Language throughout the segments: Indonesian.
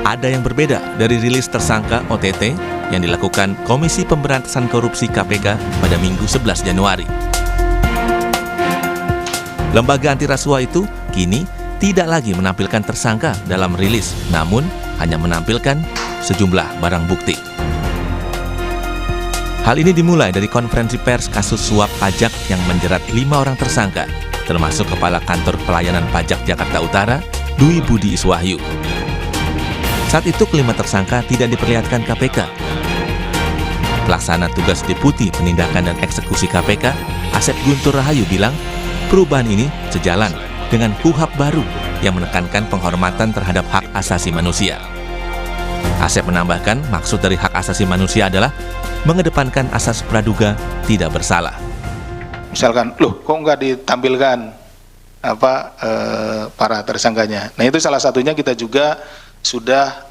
Ada yang berbeda dari rilis tersangka OTT yang dilakukan Komisi Pemberantasan Korupsi KPK pada Minggu 11 Januari. Lembaga anti rasuah itu kini tidak lagi menampilkan tersangka dalam rilis, namun hanya menampilkan sejumlah barang bukti. Hal ini dimulai dari konferensi pers kasus suap pajak yang menjerat 5 orang tersangka, termasuk Kepala Kantor Pelayanan Pajak Jakarta Utara, Dwi Budi Iswahyu. Saat itu kelima tersangka tidak diperlihatkan KPK. Pelaksana tugas Deputi Penindakan dan Eksekusi KPK, Asep Guntur Rahayu bilang, perubahan ini sejalan dengan KUHP baru yang menekankan penghormatan terhadap hak asasi manusia. Asep menambahkan, maksud dari hak asasi manusia adalah mengedepankan asas praduga tidak bersalah. Misalkan, loh kok nggak ditampilkan para tersangkanya? Nah itu salah satunya kita juga sudah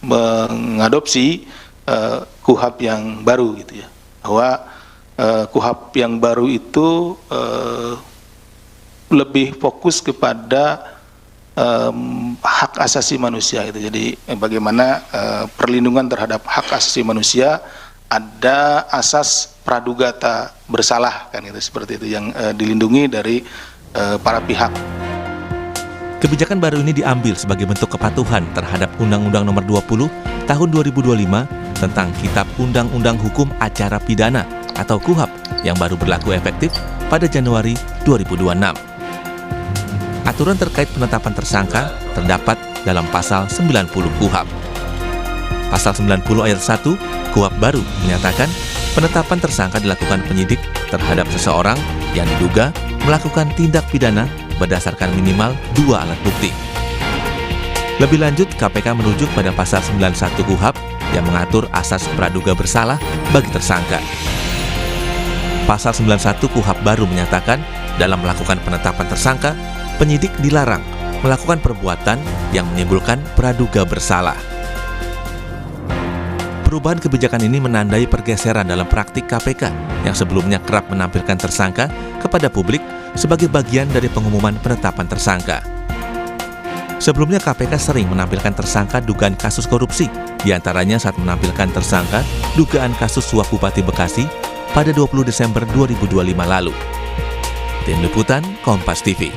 mengadopsi KUHP yang baru gitu ya, bahwa KUHP yang baru itu lebih fokus kepada hak asasi manusia gitu. Jadi bagaimana perlindungan terhadap hak asasi manusia, ada asas praduga tak bersalah kan itu, seperti itu yang dilindungi dari para pihak. Kebijakan baru ini diambil sebagai bentuk kepatuhan terhadap Undang-Undang Nomor 20 Tahun 2025 tentang Kitab Undang-Undang Hukum Acara Pidana atau KUHP yang baru berlaku efektif pada Januari 2026. Aturan terkait penetapan tersangka terdapat dalam pasal 90 KUHP. Pasal 90 ayat 1 KUHP baru menyatakan penetapan tersangka dilakukan penyidik terhadap seseorang yang diduga melakukan tindak pidana berdasarkan minimal 2 alat bukti. Lebih lanjut, KPK merujuk pada pasal 91 KUHP yang mengatur asas praduga bersalah bagi tersangka. Pasal 91 KUHP baru menyatakan dalam melakukan penetapan tersangka, penyidik dilarang melakukan perbuatan yang menimbulkan praduga bersalah. Perubahan kebijakan ini menandai pergeseran dalam praktik KPK yang sebelumnya kerap menampilkan tersangka kepada publik sebagai bagian dari pengumuman penetapan tersangka. Sebelumnya KPK sering menampilkan tersangka dugaan kasus korupsi, diantaranya saat menampilkan tersangka dugaan kasus suap Bupati Bekasi pada 20 Desember 2025 lalu. Tim Liputan Kompas TV.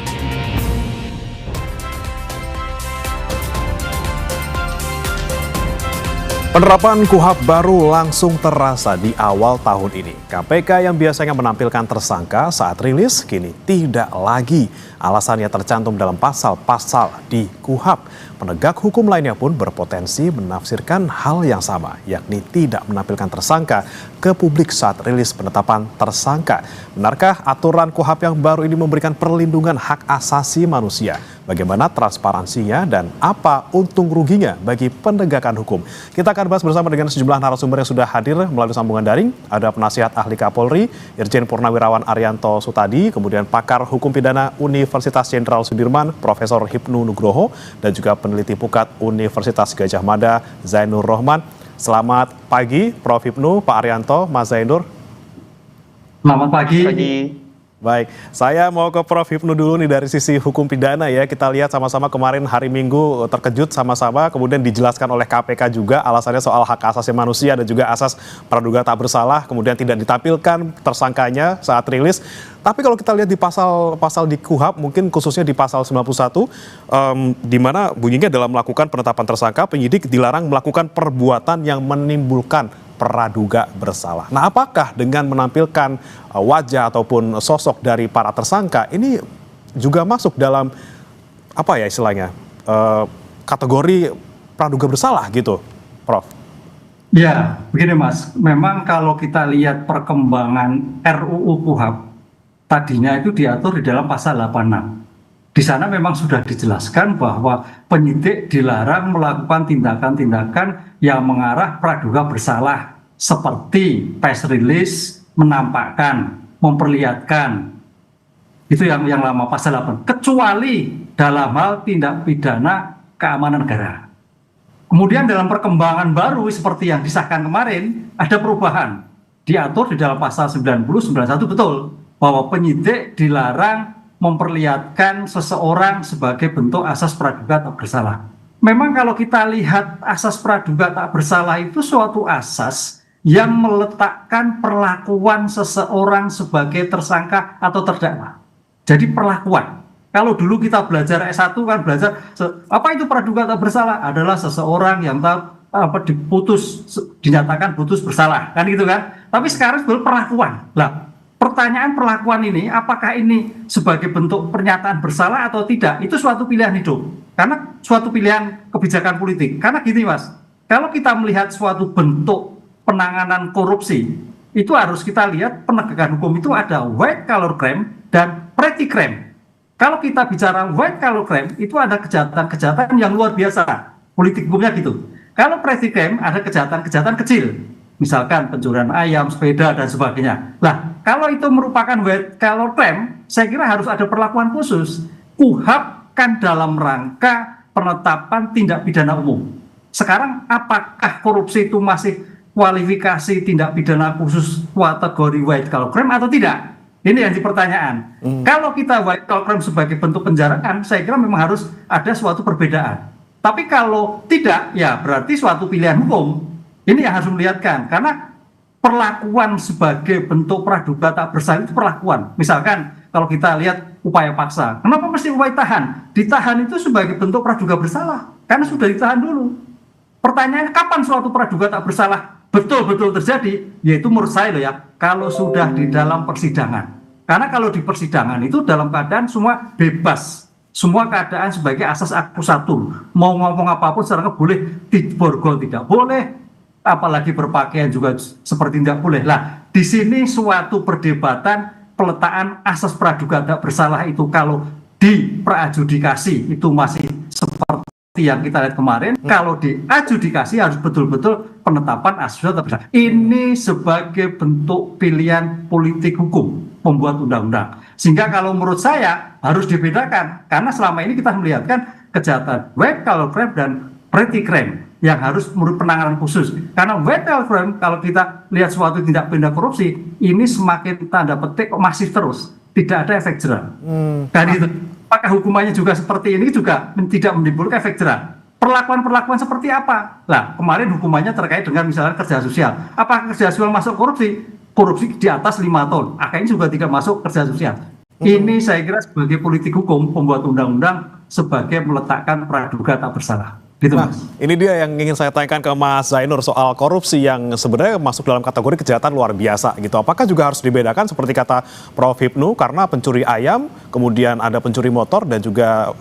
Penerapan KUHP baru langsung terasa di awal tahun ini. KPK yang biasanya menampilkan tersangka saat rilis kini tidak lagi. Alasannya tercantum dalam pasal-pasal di KUHP. Penegak hukum lainnya pun berpotensi menafsirkan hal yang sama, yakni tidak menampilkan tersangka ke publik saat rilis penetapan tersangka. Benarkah aturan KUHP yang baru ini memberikan perlindungan hak asasi manusia? Bagaimana transparansinya dan apa untung ruginya bagi penegakan hukum? Kita akan bahas bersama dengan sejumlah narasumber yang sudah hadir melalui sambungan daring. Ada penasihat ahli Kapolri, Irjen Purnawirawan Arianto Sutadi, kemudian pakar hukum pidana Universitas Jenderal Sudirman, Profesor Hipnu Nugroho, dan juga peneliti Pukat Universitas Gadjah Mada, Zainur Rohman. Selamat pagi, Prof. Hipnu, Pak Arianto, Mas Zainur. Selamat pagi. Baik, saya mau ke Prof. Hipnu dulu nih dari sisi hukum pidana ya. Kita lihat sama-sama kemarin hari Minggu terkejut sama-sama, kemudian dijelaskan oleh KPK juga alasannya soal hak asasi manusia dan juga asas praduga tak bersalah, kemudian tidak ditampilkan tersangkanya saat rilis. Tapi kalau kita lihat di pasal di KUHP, mungkin khususnya di pasal 91, di mana bunyinya dalam melakukan penetapan tersangka, penyidik dilarang melakukan perbuatan yang menimbulkan praduga bersalah. Nah, apakah dengan menampilkan wajah ataupun sosok dari para tersangka ini juga masuk dalam apa ya istilahnya kategori praduga bersalah gitu, Prof? Ya, begini Mas. Memang kalau kita lihat perkembangan RUU KUHP, tadinya itu diatur di dalam pasal 86. Di sana memang sudah dijelaskan bahwa penyidik dilarang melakukan tindakan-tindakan yang mengarah praduga bersalah, seperti press release, menampakkan, memperlihatkan. Itu yang lama pasal 8. Kecuali dalam hal tindak pidana keamanan negara. Kemudian dalam perkembangan baru seperti yang disahkan kemarin, ada perubahan. Diatur di dalam pasal 90, 91 betul, bahwa penyidik dilarang memperlihatkan seseorang sebagai bentuk asas praduga tak bersalah. memang kalau kita lihat asas praduga tak bersalah itu suatu asas yang meletakkan perlakuan seseorang sebagai tersangka atau terdakwa. Jadi perlakuan. Kalau dulu kita belajar S1 kan belajar apa itu praduga tak bersalah adalah seseorang yang dinyatakan putus bersalah kan gitu kan. Tapi sekarang sebenarnya perlakuan. Lah, pertanyaan perlakuan ini apakah ini sebagai bentuk pernyataan bersalah atau tidak? Itu suatu pilihan hidup. Karena suatu pilihan kebijakan politik. Karena gini Mas, kalau kita melihat suatu bentuk penanganan korupsi, itu harus kita lihat penegakan hukum itu ada white collar crime dan petty crime. Kalau kita bicara white collar crime, itu ada kejahatan-kejahatan yang luar biasa. Politik hukumnya gitu. Kalau petty crime ada kejahatan-kejahatan kecil. Misalkan pencurian ayam, sepeda, dan sebagainya. Nah, kalau itu merupakan white collar crime, saya kira harus ada perlakuan khusus. KUHP kan dalam rangka penetapan tindak pidana umum. Sekarang apakah korupsi itu masih kualifikasi tindak pidana khusus kategori white collar crime atau tidak? Ini yang dipertanyaan. Kalau kita white collar crime sebagai bentuk penjaraan, saya kira memang harus ada suatu perbedaan. Tapi kalau tidak, ya berarti suatu pilihan hukum. Ini yang harus melihatkan. Karena perlakuan sebagai bentuk praduga tak bersalah itu perlakuan. Misalkan kalau kita lihat upaya paksa. Kenapa mesti upaya tahan? Ditahan itu sebagai bentuk praduga bersalah. Karena sudah ditahan dulu. Pertanyaannya kapan suatu praduga tak bersalah betul-betul terjadi? Yaitu menurut saya loh ya, kalau sudah di dalam persidangan. Karena kalau di persidangan itu dalam keadaan semua bebas. Semua keadaan sebagai asas akusatur. Mau ngomong apapun secara boleh, borgol tidak boleh, apalagi berpakaian juga seperti tidak boleh. Lah, di sini suatu perdebatan peletakan asas praduga tak bersalah itu kalau di praadjudikasi itu masih seperti yang kita lihat kemarin, kalau di adjudikasi harus betul-betul penetapan asas tak bersalah. Ini sebagai bentuk pilihan politik hukum pembuat undang-undang. Sehingga kalau menurut saya harus dibedakan, karena selama ini kita melihatkan kejahatan white collar crime dan petty crime yang harus menurut penanganan khusus. Karena white collar crime kalau kita lihat suatu tindak pidana korupsi, ini semakin tanda petik masih terus, tidak ada efek jerah. Dan itu apakah hukumannya juga seperti ini juga tidak menimbulkan efek jerah? Perlakuan-perlakuan seperti apa? Nah, kemarin hukumannya terkait dengan misalnya kerja sosial. Apakah kerja sosial masuk korupsi? Korupsi di atas 5 tahun. Akhirnya juga tidak masuk kerja sosial. Ini saya kira sebagai politik hukum, pembuat undang-undang sebagai meletakkan praduga tak bersalah. Gitu, Nah, Mas. ini dia yang ingin saya tanyakan ke Mas Zainur soal korupsi yang sebenarnya masuk dalam kategori kejahatan luar biasa gitu. Apakah juga harus dibedakan seperti kata Prof. Hipnu karena pencuri ayam, kemudian ada pencuri motor dan juga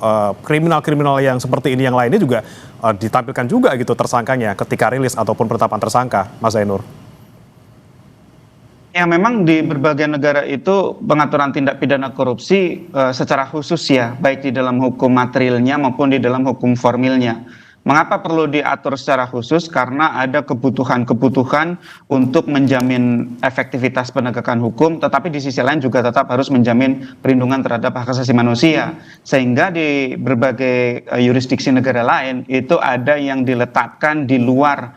kriminal-kriminal yang seperti ini yang lainnya juga ditampilkan juga gitu tersangkanya ketika rilis ataupun penetapan tersangka, Mas Zainur? Ya memang di berbagai negara itu pengaturan tindak pidana korupsi secara khusus ya, baik di dalam hukum materialnya maupun di dalam hukum formilnya. Mengapa perlu diatur secara khusus? Karena ada kebutuhan-kebutuhan untuk menjamin efektivitas penegakan hukum, tetapi di sisi lain juga tetap harus menjamin perlindungan terhadap hak asasi manusia. Sehingga di berbagai yurisdiksi negara lain itu ada yang diletakkan di luar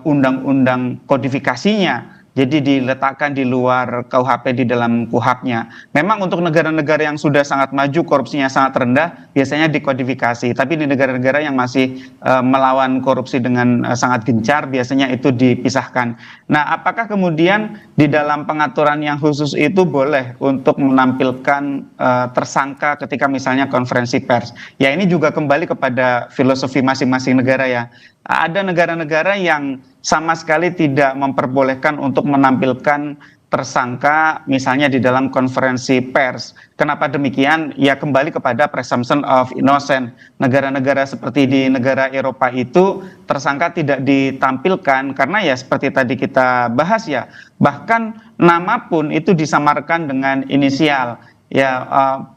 undang-undang kodifikasinya. Jadi diletakkan di luar KUHP di dalam KUHP-nya. Memang untuk negara-negara yang sudah sangat maju, korupsinya sangat rendah, biasanya dikodifikasi. Tapi di negara-negara yang masih melawan korupsi dengan sangat gencar, biasanya itu dipisahkan. Nah, apakah kemudian di dalam pengaturan yang khusus itu boleh untuk menampilkan tersangka ketika misalnya konferensi pers? Ya ini juga kembali kepada filosofi masing-masing negara ya. Ada negara-negara yang sama sekali tidak memperbolehkan untuk menampilkan tersangka misalnya di dalam konferensi pers. Kenapa demikian? Ya kembali kepada presumption of innocence. Negara-negara seperti di negara Eropa itu tersangka tidak ditampilkan karena ya seperti tadi kita bahas ya, bahkan nama pun itu disamarkan dengan inisial. Ya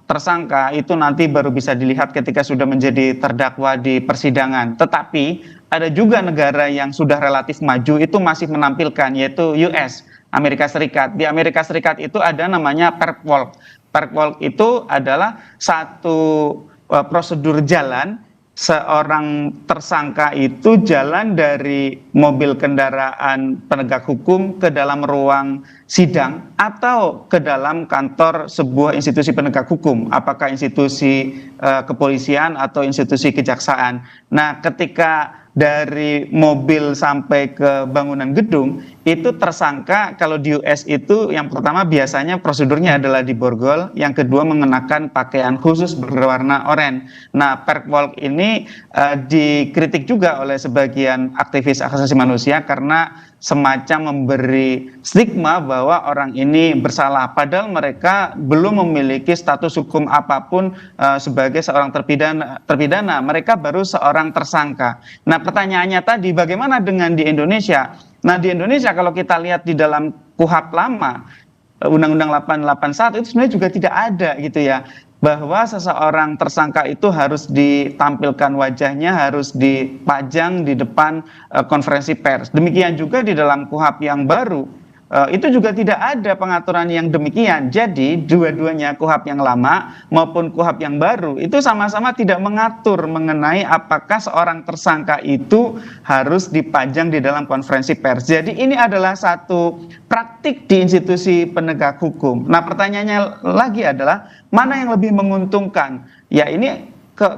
tersangka itu nanti baru bisa dilihat ketika sudah menjadi terdakwa di persidangan. Tetapi ada juga negara yang sudah relatif maju itu masih menampilkan, yaitu US, Amerika Serikat. Di Amerika Serikat itu ada namanya perp walk. Perp walk itu adalah satu prosedur jalan seorang tersangka itu jalan dari mobil kendaraan penegak hukum ke dalam ruang sidang atau ke dalam kantor sebuah institusi penegak hukum, apakah institusi kepolisian atau institusi kejaksaan. Nah, ketika dari mobil sampai ke bangunan gedung, itu tersangka kalau di US itu yang pertama biasanya prosedurnya adalah diborgol, yang kedua mengenakan pakaian khusus berwarna oranye. Nah, Perpwolk ini dikritik juga oleh sebagian aktivis hak asasi manusia karena semacam memberi stigma bahwa orang ini bersalah, padahal mereka belum memiliki status hukum apapun sebagai seorang terpidana. Mereka baru seorang tersangka. Nah, pertanyaannya tadi, bagaimana dengan di Indonesia? Nah, di Indonesia kalau kita lihat di dalam KUHP lama, Undang-Undang 881 itu sebenarnya juga tidak ada gitu ya, bahwa seseorang tersangka itu harus ditampilkan wajahnya, harus dipajang di depan konferensi pers. Demikian juga di dalam KUHP yang baru, itu juga tidak ada pengaturan yang demikian. Jadi dua-duanya KUHP yang lama maupun KUHP yang baru itu sama-sama tidak mengatur mengenai apakah seorang tersangka itu harus dipajang di dalam konferensi pers. Jadi ini adalah satu praktik di institusi penegak hukum. Nah, pertanyaannya lagi adalah mana yang lebih menguntungkan? Ya, ini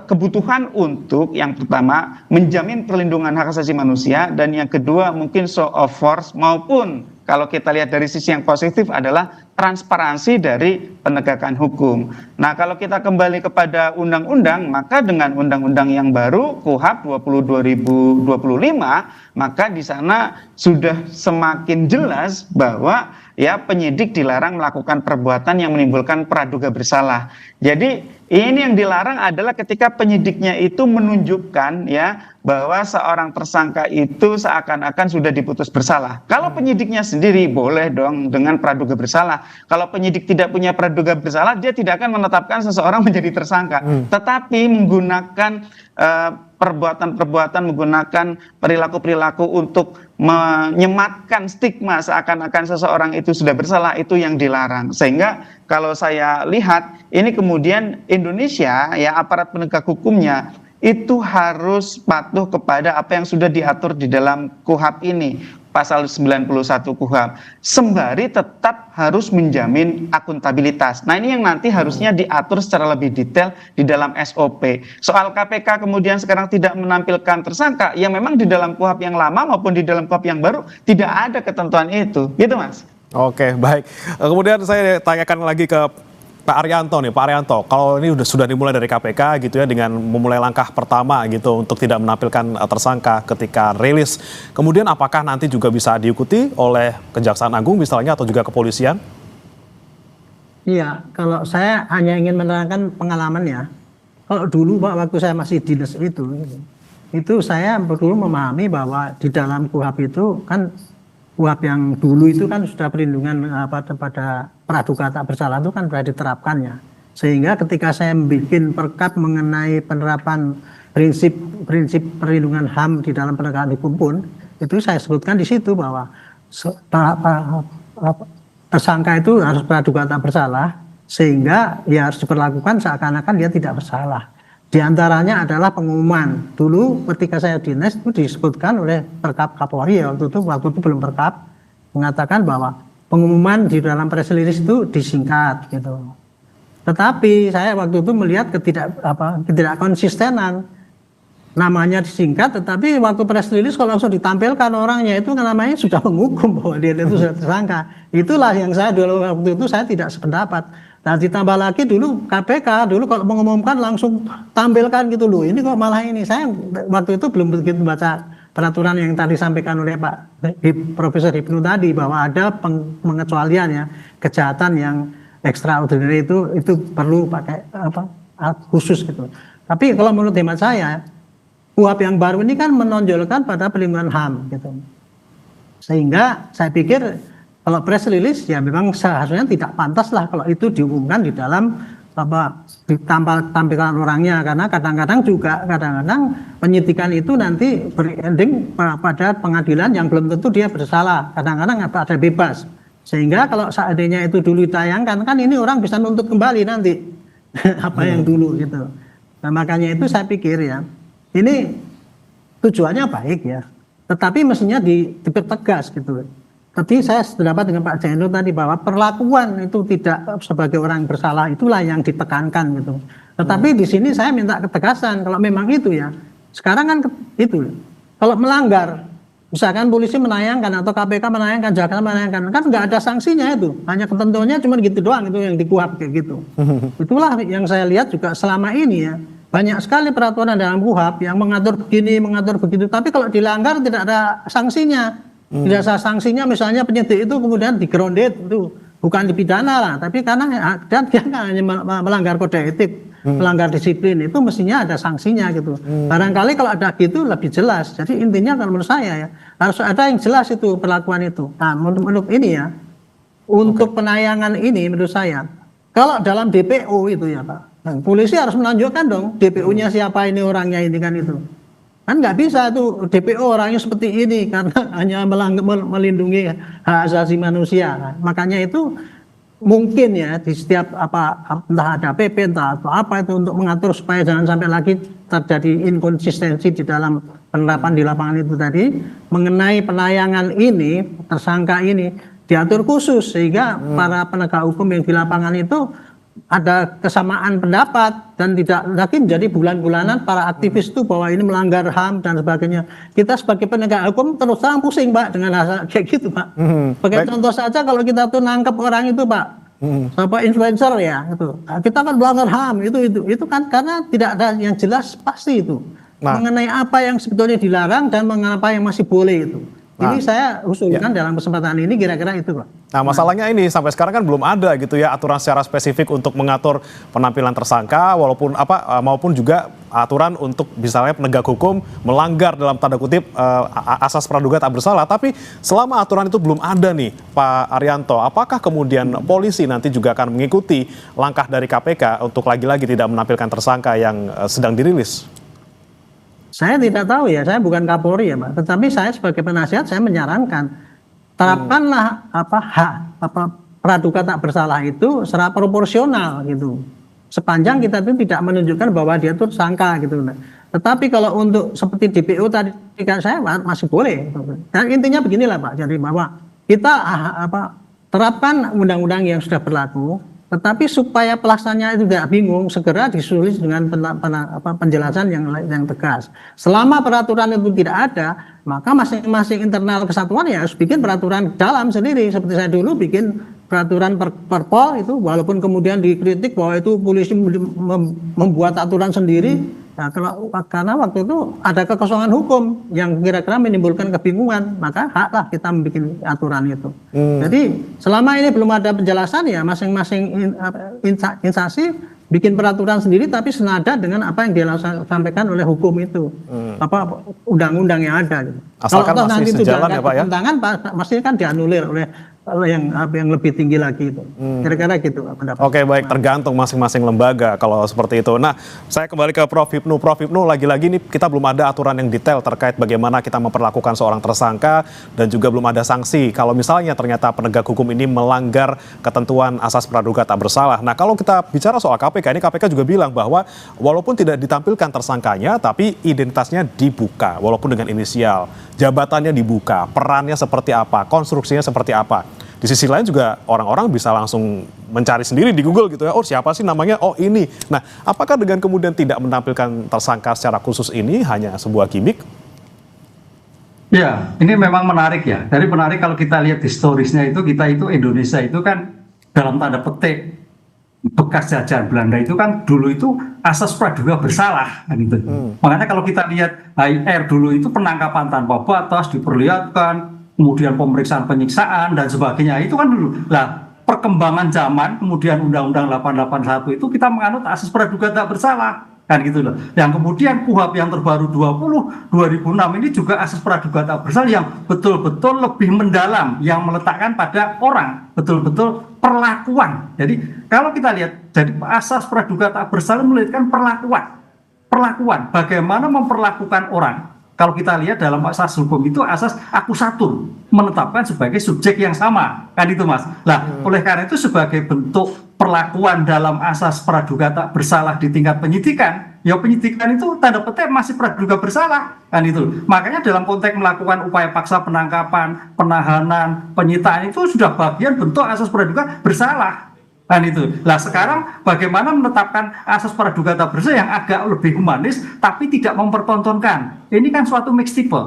kebutuhan untuk yang pertama menjamin perlindungan hak asasi manusia, dan yang kedua mungkin show of force, maupun kalau kita lihat dari sisi yang positif adalah transparansi dari penegakan hukum. Nah, kalau kita kembali kepada undang-undang, maka dengan undang-undang yang baru KUHP 20/2025, maka di sana sudah semakin jelas bahwa ya penyidik dilarang melakukan perbuatan yang menimbulkan praduga bersalah. Jadi ini yang dilarang adalah ketika penyidiknya itu menunjukkan ya bahwa seorang tersangka itu seakan-akan sudah diputus bersalah. Kalau penyidiknya sendiri boleh dong dengan praduga bersalah. Kalau penyidik tidak punya praduga bersalah, dia tidak akan menetapkan seseorang menjadi tersangka. Tetapi menggunakan perbuatan-perbuatan, menggunakan perilaku-perilaku untuk menyematkan stigma seakan-akan seseorang itu sudah bersalah, itu yang dilarang. Sehingga kalau saya lihat ini kemudian Indonesia ya aparat penegak hukumnya itu harus patuh kepada apa yang sudah diatur di dalam KUHP ini, pasal 91 KUHP, sembari tetap harus menjamin akuntabilitas. Nah, ini yang nanti harusnya diatur secara lebih detail di dalam SOP. Soal KPK kemudian sekarang tidak menampilkan tersangka, ya memang di dalam KUHP yang lama maupun di dalam KUHP yang baru tidak ada ketentuan itu, gitu Mas. Oke, baik. Kemudian saya tanyakan lagi ke Pak Arianto nih, Pak Arianto, kalau ini sudah dimulai dari KPK gitu ya dengan memulai langkah pertama gitu untuk tidak menampilkan tersangka ketika rilis, kemudian apakah nanti juga bisa diikuti oleh Kejaksaan Agung misalnya atau juga kepolisian? Iya, kalau saya hanya ingin menerangkan pengalaman ya. Kalau dulu Pak, waktu saya masih dinas itu saya perlu memahami bahwa di dalam KUHP itu kan KUHP yang dulu itu kan sudah perlindungan pada praduga tak bersalah itu kan sudah diterapkannya. Sehingga ketika saya membuat perkap mengenai penerapan prinsip perlindungan HAM di dalam penegakan hukum pun, itu saya sebutkan di situ bahwa tersangka itu harus praduga tak bersalah, sehingga ya harus diperlakukan seakan-akan dia tidak bersalah. Di antaranya adalah pengumuman. Dulu ketika saya dinas itu disebutkan oleh Perkap Kapolri ya, waktu itu belum Perkap, mengatakan bahwa pengumuman di dalam press release itu disingkat gitu. Tetapi saya waktu itu melihat ketidakkonsistenan. Namanya disingkat, tetapi waktu press release kalau langsung ditampilkan orangnya itu namanya sudah menghukum bahwa dia itu sudah tersangka. Itulah yang saya dulu waktu itu saya tidak sependapat. Nah, ditambah lagi dulu KPK dulu kalau mengumumkan langsung tampilkan gitu loh. Ini kok malah ini. Saya waktu itu belum begitu baca peraturan yang tadi disampaikan oleh Pak Profesor Hipnu tadi bahwa ada pengecualian ya, kejahatan yang extraordinary itu perlu pakai khusus gitu. Tapi kalau menurut hemat saya KUHP yang baru ini kan menonjolkan pada perlindungan HAM gitu. Sehingga saya pikir kalau press release ya memang seharusnya tidak pantas lah kalau itu diumumkan di dalam tampilan orangnya, karena kadang-kadang penyidikan itu nanti berending pada pengadilan yang belum tentu dia bersalah, kadang-kadang ada bebas. Sehingga kalau seandainya itu dulu ditayangkan kan ini orang bisa nuntut kembali nanti apa yang dulu gitu. Nah, makanya itu saya pikir ya ini tujuannya baik ya, tetapi mestinya dipertegas gitu. Tadi saya sependapat dengan Pak Jainur tadi bahwa perlakuan itu tidak sebagai orang bersalah itulah yang ditekankan gitu. Tetapi di sini saya minta ketegasan kalau memang itu ya. Sekarang kan itu kalau melanggar, misalkan polisi menayangkan atau KPK menayangkan, jaksa menayangkan, kan nggak ada sanksinya itu, hanya ketentuannya cuma gitu doang itu yang dikuhap kayak gitu. Itulah yang saya lihat juga selama ini ya. Banyak sekali peraturan dalam KUHP yang mengatur begini, mengatur begitu, tapi kalau dilanggar tidak ada sanksinya. Tidak ada sanksinya, misalnya penyidik itu kemudian di-grounded itu bukan dipidana lah, tapi karena dan dia kan hanya melanggar kode etik, melanggar disiplin itu mestinya ada sanksinya gitu. Barangkali kalau ada gitu lebih jelas. Jadi intinya kalau menurut saya ya harus ada yang jelas itu perlakuan itu. Nah, menurut ini ya untuk penayangan ini menurut saya kalau dalam DPO itu ya Pak, polisi harus menunjukkan dong DPO-nya siapa ini orangnya ini kan itu. Kan nggak bisa tuh DPO orangnya seperti ini karena hanya melindungi hak asasi manusia. Kan. Makanya itu mungkin ya di setiap entah ada PP entah atau apa itu untuk mengatur supaya jangan sampai lagi terjadi inkonsistensi di dalam penerapan di lapangan itu tadi mengenai penayangan ini tersangka ini diatur khusus sehingga para penegak hukum yang di lapangan itu ada kesamaan pendapat dan tidak lagi menjadi bulan-bulanan para aktivis itu bahwa ini melanggar HAM dan sebagainya. Kita sebagai penegak hukum terus terang pusing Pak dengan hal kayak gitu Pak. Sebagai contoh saja kalau kita tuh nangkep orang itu Pak, apa influencer ya itu, kita kan melanggar HAM itu kan karena tidak ada yang jelas pasti itu mengenai apa yang sebetulnya dilarang dan mengapa yang masih boleh itu. Ini saya usulkan dalam kesempatan ini kira-kira itu Pak. Nah masalahnya ini sampai sekarang kan belum ada gitu ya aturan secara spesifik untuk mengatur penampilan tersangka maupun juga aturan untuk misalnya penegak hukum melanggar dalam tanda kutip asas praduga tak bersalah. Tapi selama aturan itu belum ada nih Pak Arianto, apakah kemudian polisi nanti juga akan mengikuti langkah dari KPK untuk lagi-lagi tidak menampilkan tersangka yang sedang dirilis? Saya tidak tahu ya, saya bukan Kapolri ya Pak, tetapi saya sebagai penasihat saya menyarankan terapkanlah praduga tak bersalah itu secara proporsional gitu. Sepanjang kita itu tidak menunjukkan bahwa dia itu tersangka gitu. Tetapi kalau untuk seperti DPO tadi kan saya masih boleh. Dan intinya beginilah Pak, jadi bahwa kita terapkan undang-undang yang sudah berlaku. Tetapi supaya pelaksanaannya itu tidak bingung, segera disulis dengan penjelasan yang tegas. Selama peraturan itu tidak ada, maka masing-masing internal kesatuan ya harus bikin peraturan dalam sendiri. Seperti saya dulu bikin peraturan perpol itu, walaupun kemudian dikritik bahwa itu polisi membuat aturan sendiri. Nah, karena waktu itu ada kekosongan hukum yang kira-kira menimbulkan kebingungan, maka haklah kita membuat aturan itu. Jadi selama ini belum ada penjelasan ya masing-masing instansi bikin peraturan sendiri tapi senada dengan apa yang disampaikan oleh hukum itu, undang-undang yang ada. Gitu. Asalkan kalau masih nanti itu sejalan ya Pak ya. Tentangan pasti kan dianulir oleh yang lebih tinggi lagi itu. Kira-kira gitu pendapat. Oke, baik, tergantung masing-masing lembaga kalau seperti itu. Nah, saya kembali ke Prof. Hipnu. Prof. Hipnu, lagi-lagi nih kita belum ada aturan yang detail terkait bagaimana kita memperlakukan seorang tersangka dan juga belum ada sanksi kalau misalnya ternyata penegak hukum ini melanggar ketentuan asas praduga tak bersalah. Nah, kalau kita bicara soal KPK, ini KPK juga bilang bahwa walaupun tidak ditampilkan tersangkanya, tapi identitasnya dibuka walaupun dengan inisial, jabatannya dibuka, perannya seperti apa, konstruksinya seperti apa. Di sisi lain juga orang-orang bisa langsung mencari sendiri di Google gitu ya, oh siapa sih namanya, oh ini. Nah, apakah dengan kemudian tidak menampilkan tersangka secara khusus ini hanya sebuah gimmick? Ya, ini memang menarik ya. Dari menarik kalau kita lihat historisnya itu, kita itu Indonesia itu kan dalam tanda petik bekas jajahan Belanda itu kan dulu itu asas praduga bersalah kan gitu. Makanya kalau kita lihat HR dulu itu penangkapan tanpa batas diperlihatkan, kemudian pemeriksaan penyiksaan dan sebagainya itu kan dulu. Lah perkembangan zaman kemudian Undang-Undang 881 itu kita menganut asas praduga tak bersalah kan gitu loh. Yang kemudian KUHP yang terbaru 2006 ini juga asas praduga tak bersalah yang betul-betul lebih mendalam, yang meletakkan pada orang betul-betul perlakuan. Jadi kalau kita lihat jadi asas praduga tak bersalah melihatkan perlakuan bagaimana memperlakukan orang. Kalau kita lihat dalam asas hukum itu asas akusatur, menetapkan sebagai subjek yang sama, kan itu Mas. Nah, oleh karena itu sebagai bentuk perlakuan dalam asas praduga tak bersalah di tingkat penyidikan, ya penyidikan itu tanda petik masih praduga bersalah kan itu. Makanya dalam konteks melakukan upaya paksa penangkapan, penahanan, penyitaan itu sudah bagian bentuk asas praduga bersalah kan itu. Nah sekarang bagaimana menetapkan asas praduga tak bersalah yang agak lebih humanis tapi tidak mempertontonkan. Ini kan suatu mix tipe.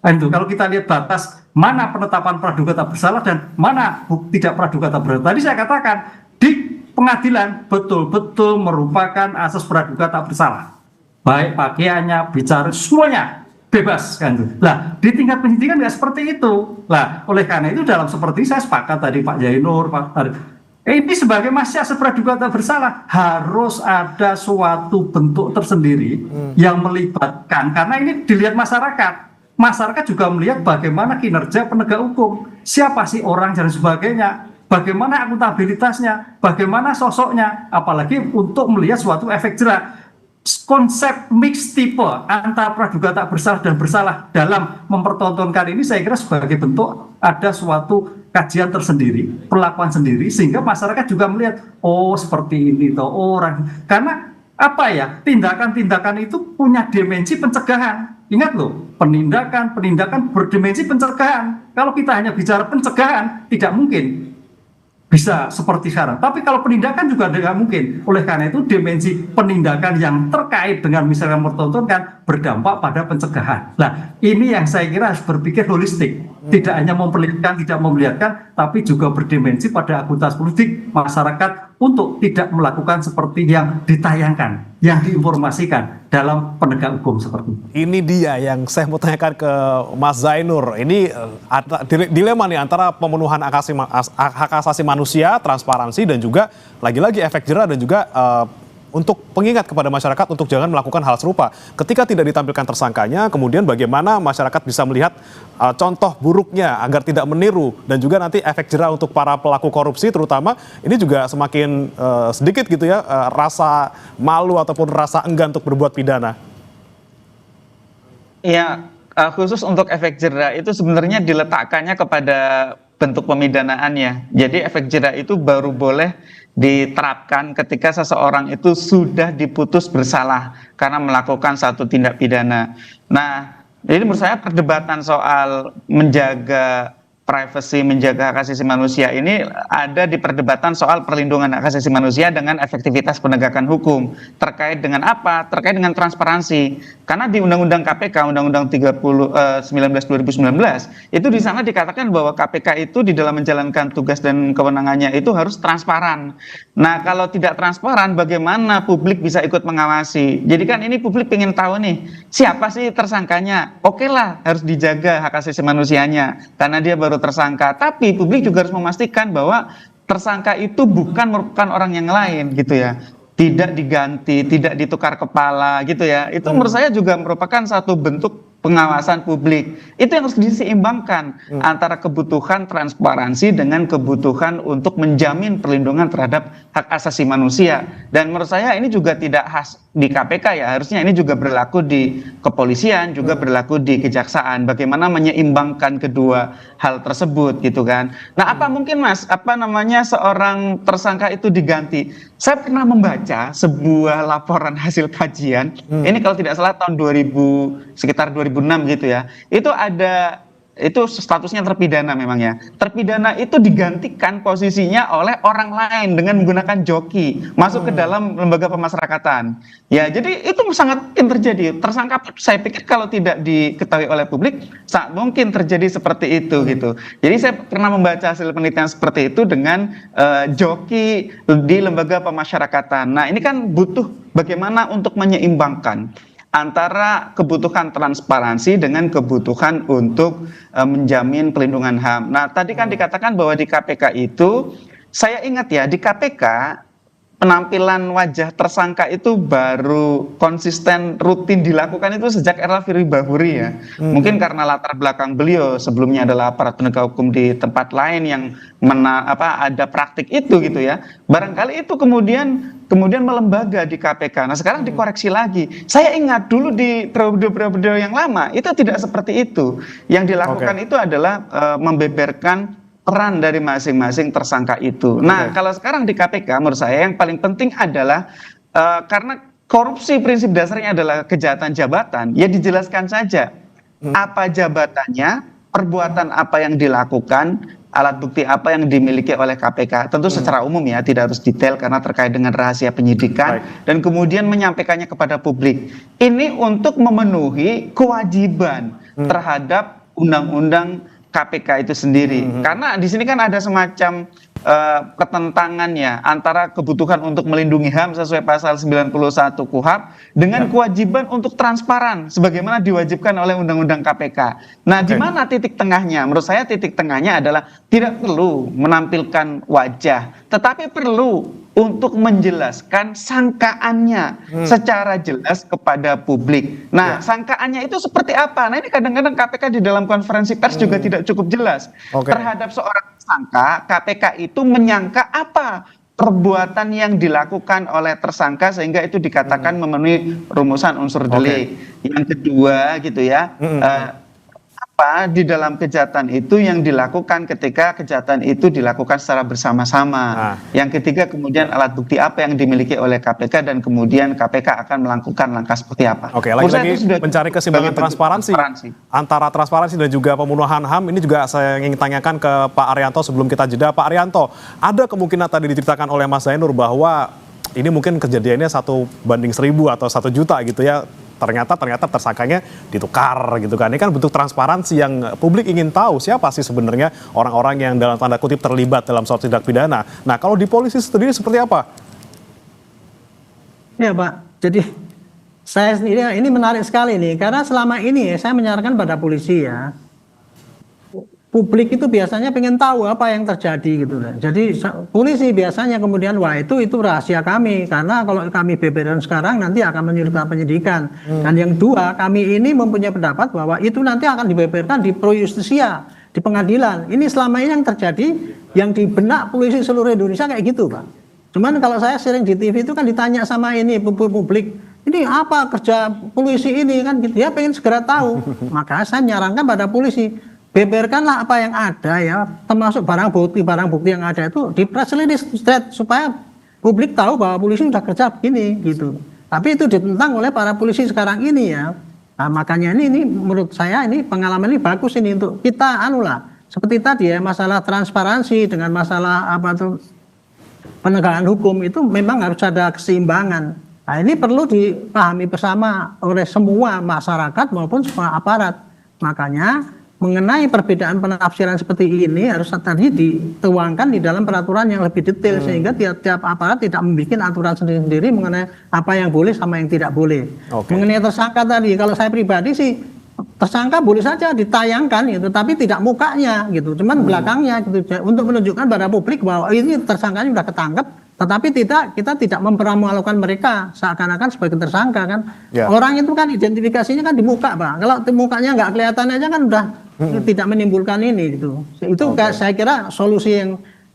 Kan itu kalau kita lihat batas mana penetapan praduga tak bersalah dan mana tidak praduga tak bersalah. Tadi saya katakan di pengadilan betul-betul merupakan asas praduga tak bersalah. Baik pakaiannya, bicara, semuanya bebas kan itu. Lah di tingkat penyidikan nggak seperti itu. Lah oleh karena itu dalam seperti saya sepakat tadi Pak Jainur, ini sebagai masih asas praduga tak bersalah harus ada suatu bentuk tersendiri yang melibatkan, karena ini dilihat masyarakat. Masyarakat juga melihat bagaimana kinerja penegak hukum, siapa sih orang dan sebagainya, bagaimana akuntabilitasnya, bagaimana sosoknya, apalagi untuk melihat suatu efek jerah. Konsep mix tipe antara praduga tak bersalah dan bersalah dalam mempertontonkan ini saya kira sebagai bentuk ada suatu kajian tersendiri, perlakuan sendiri, sehingga masyarakat juga melihat, oh seperti ini toh orang, karena apa ya, tindakan-tindakan itu punya dimensi pencegahan. Ingat loh, penindakan berdimensi pencegahan. Kalau kita hanya bicara pencegahan, tidak mungkin bisa seperti sekarang. Tapi kalau penindakan juga tidak mungkin. Oleh karena itu dimensi penindakan yang terkait dengan misalnya mempertontonkan berdampak pada pencegahan. Nah ini yang saya kira harus berpikir holistik. Tidak hanya memperlihatkan, tidak memperlihatkan, tapi juga berdimensi pada akuntabilitas politik masyarakat untuk tidak melakukan seperti yang ditayangkan, yang diinformasikan dalam penegak hukum seperti itu. Ini dia yang saya mau tanyakan ke Mas Zainur. Ini dilema nih antara pemenuhan hak asasi manusia, transparansi, dan juga lagi-lagi efek jerah dan juga untuk pengingat kepada masyarakat untuk jangan melakukan hal serupa. Ketika tidak ditampilkan tersangkanya, kemudian bagaimana masyarakat bisa melihat contoh buruknya agar tidak meniru, dan juga nanti efek jerah untuk para pelaku korupsi terutama ini juga semakin sedikit gitu ya rasa malu ataupun rasa enggan untuk berbuat pidana. Ya, khusus untuk efek jerah itu sebenarnya diletakkannya kepada bentuk pemidanaannya. Jadi efek jerah itu baru boleh diterapkan ketika seseorang itu sudah diputus bersalah karena melakukan satu tindak pidana. Nah, jadi menurut saya perdebatan soal menjaga privacy, menjaga hak asasi manusia ini ada di perdebatan soal perlindungan hak asasi manusia dengan efektivitas penegakan hukum. Terkait dengan apa? Terkait dengan transparansi. Karena di Undang-Undang KPK, Undang-Undang 19/2019, itu di sana dikatakan bahwa KPK itu di dalam menjalankan tugas dan kewenangannya itu harus transparan. Nah, kalau tidak transparan, bagaimana publik bisa ikut mengawasi? Jadi kan ini publik ingin tahu nih, siapa sih tersangkanya? Oke lah, harus dijaga hak asasi manusianya, karena dia baru tersangka. Tapi publik juga harus memastikan bahwa tersangka itu bukan merupakan orang yang lain gitu ya. Tidak diganti, tidak ditukar kepala gitu ya. Itu menurut saya juga merupakan satu bentuk pengawasan publik. Itu yang harus diseimbangkan antara kebutuhan transparansi dengan kebutuhan untuk menjamin perlindungan terhadap hak asasi manusia. Dan menurut saya ini juga tidak khas di KPK ya, harusnya ini juga berlaku di kepolisian, juga berlaku di kejaksaan. Bagaimana menyeimbangkan kedua hal tersebut gitu kan. Nah, apa mungkin Mas, seorang tersangka itu diganti? Saya pernah membaca sebuah laporan hasil kajian, ini kalau tidak salah tahun 2000, sekitar 2006 gitu ya, itu statusnya terpidana memang ya. Terpidana itu digantikan posisinya oleh orang lain dengan menggunakan joki masuk ke dalam lembaga pemasyarakatan. Ya, jadi itu sangat mungkin terjadi. Tersangka saya pikir kalau tidak diketahui oleh publik sangat mungkin terjadi seperti itu gitu. Jadi saya pernah membaca hasil penelitian seperti itu dengan joki di lembaga pemasyarakatan. Nah, ini kan butuh bagaimana untuk menyeimbangkan antara kebutuhan transparansi dengan kebutuhan untuk menjamin pelindungan HAM. Nah, tadi kan dikatakan bahwa di KPK itu, saya ingat ya, di KPK penampilan wajah tersangka itu baru konsisten rutin dilakukan itu sejak era Firly Bahuri ya. Mungkin karena latar belakang beliau sebelumnya adalah aparat penegak hukum di tempat lain yang ada praktik itu gitu ya. Barangkali itu kemudian melembaga di KPK. Nah, sekarang dikoreksi lagi. Saya ingat dulu di periode yang lama itu tidak seperti itu. Yang dilakukan itu adalah membeberkan peran dari masing-masing tersangka itu. Nah, kalau sekarang di KPK menurut saya yang paling penting adalah karena korupsi prinsip dasarnya adalah kejahatan jabatan, ya dijelaskan saja apa jabatannya, perbuatan apa yang dilakukan, alat bukti apa yang dimiliki oleh KPK. Tentu secara umum ya, tidak harus detail karena terkait dengan rahasia penyidikan. Dan kemudian menyampaikannya kepada publik. Ini untuk memenuhi kewajiban terhadap undang-undang KPK itu sendiri. Karena di sini kan ada semacam pertentangannya antara kebutuhan untuk melindungi HAM sesuai pasal 91 KUHP dengan kewajiban untuk transparan sebagaimana diwajibkan oleh Undang-Undang KPK. Nah, di mana titik tengahnya? Menurut saya titik tengahnya adalah tidak perlu menampilkan wajah, tetapi perlu untuk menjelaskan sangkaannya secara jelas kepada publik. Nah, sangkaannya itu seperti apa? Nah, ini kadang-kadang KPK di dalam konferensi pers juga tidak cukup jelas. Terhadap seorang tersangka, KPK itu menyangka apa perbuatan yang dilakukan oleh tersangka sehingga itu dikatakan memenuhi rumusan unsur delik. Yang kedua gitu ya, apa di dalam kejahatan itu yang dilakukan ketika kejahatan itu dilakukan secara bersama-sama. Yang ketiga kemudian alat bukti apa yang dimiliki oleh KPK dan kemudian KPK akan melakukan langkah seperti apa. Lagi-lagi mencari keseimbangan transparansi antara transparansi dan juga pembunuhan HAM. Ini juga saya ingin tanyakan ke Pak Arianto sebelum kita jeda. Pak Arianto, ada kemungkinan tadi diceritakan oleh Mas Zainur bahwa ini mungkin kejadiannya 1:1000 atau 1 juta gitu ya. Ternyata tersangkanya ditukar gitu kan. Ini kan bentuk transparansi yang publik ingin tahu siapa sih sebenarnya orang-orang yang dalam tanda kutip terlibat dalam suatu tindak pidana. Nah, kalau di polisi sendiri seperti apa? Ya Pak, jadi saya sendiri ini menarik sekali nih, karena selama ini saya menyarankan pada polisi ya, publik itu biasanya pengen tahu apa yang terjadi gitu. Jadi polisi biasanya kemudian wah itu rahasia kami, karena kalau kami beberkan sekarang nanti akan menyulitkan penyidikan. Dan yang dua, kami ini mempunyai pendapat bahwa itu nanti akan dibeberkan di pro justisia, di pengadilan. Ini selama ini yang terjadi, yang di benak polisi seluruh Indonesia kayak gitu Pak. Cuman kalau saya sering di TV itu kan ditanya sama ini publik, ini apa kerja polisi ini kan gitu, dia pengen segera tahu. Maka saya nyarankan pada polisi, beberkanlah apa yang ada ya, termasuk barang bukti yang ada itu di press release straight supaya publik tahu bahwa polisi sudah kerja begini gitu. Tapi itu ditentang oleh para polisi sekarang ini ya. Nah, makanya ini menurut saya ini pengalaman ini bagus ini untuk kita seperti tadi ya, masalah transparansi dengan masalah penegakan hukum itu memang harus ada keseimbangan. Nah, ini perlu dipahami bersama oleh semua masyarakat maupun semua aparat. Makanya mengenai perbedaan penafsiran seperti ini harus tadi dituangkan di dalam peraturan yang lebih detail sehingga tiap aparat tidak membuat aturan sendiri-sendiri mengenai apa yang boleh sama yang tidak boleh. Mengenai tersangka tadi, kalau saya pribadi sih tersangka boleh saja ditayangkan gitu, tapi tidak mukanya gitu, cuman belakangnya gitu, untuk menunjukkan pada publik bahwa ini tersangkanya sudah ketangkep. Tetapi kita tidak mempermalukan mereka seakan-akan sebagai tersangka kan. Orang itu kan identifikasinya kan di muka Pak. Kalau mukanya nggak kelihatan aja kan udah tidak menimbulkan ini gitu. Itu saya kira solusi